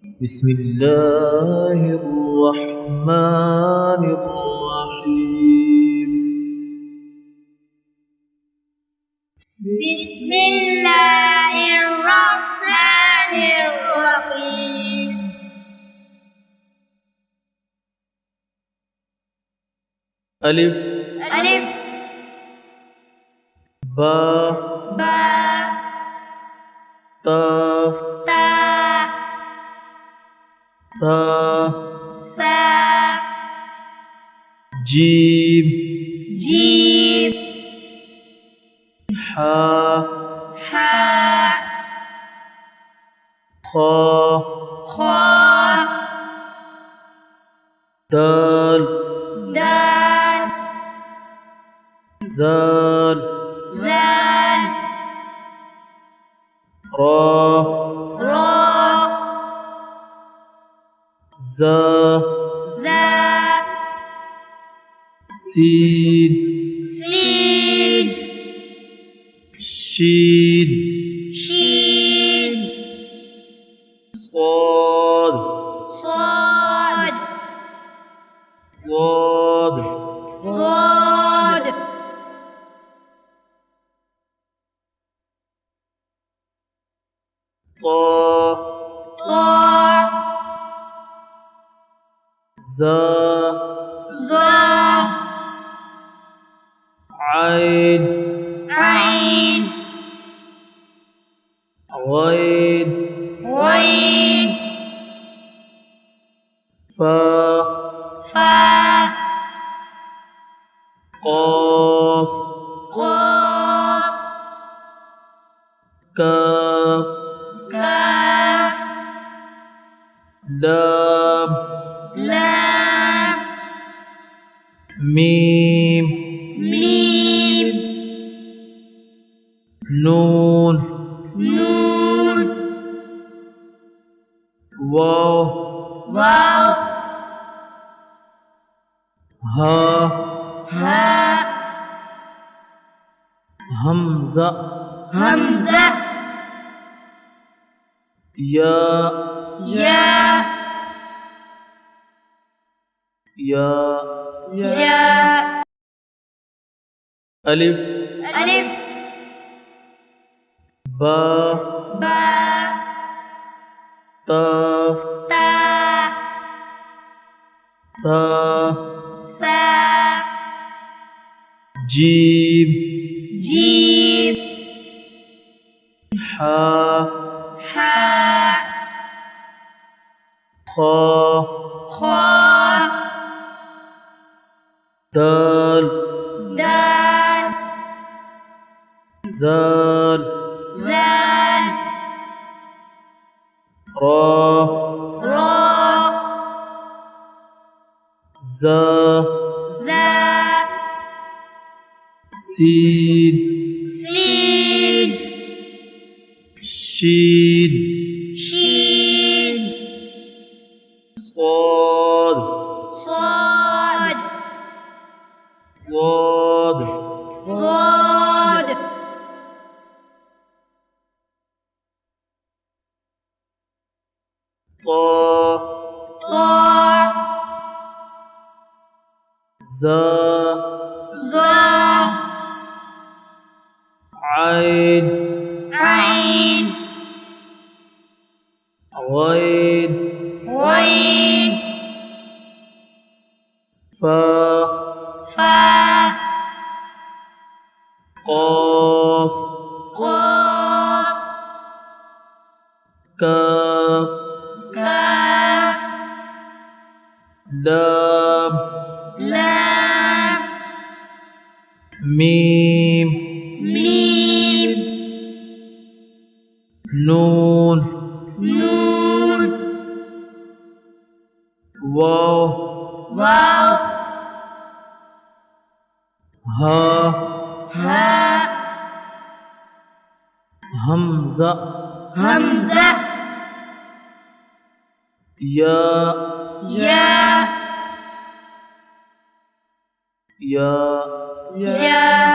بسم الله الرحمن الرحيم. بسم الله الرحمن الرحيم. ألف ألف با با تا تا ثا ثا جيم جيم حا حا خا خا دال دال ذال زال را را زا زا سين سين شين شين صاد صاد ضاد ضاد طا طا زا ظا عين عين غين غين فا فا قاف قاف كاف كاف لام لام ميم ميم نون نون واو واو ها ها همزة همزة يا يا يا يا ألف ألف با با تا تا ثا ثا جيم جيم حا حا خا خا دال دال ذال زال را را زا زا سين سين شين شين صاد صاد ضاد ضاد طا طا زا ظا عين عين غين غين فا فا قاف قاف كاف كاف لام لام ميم ميم نون نون واو واو ها ها همزة همزة يا يا يا يا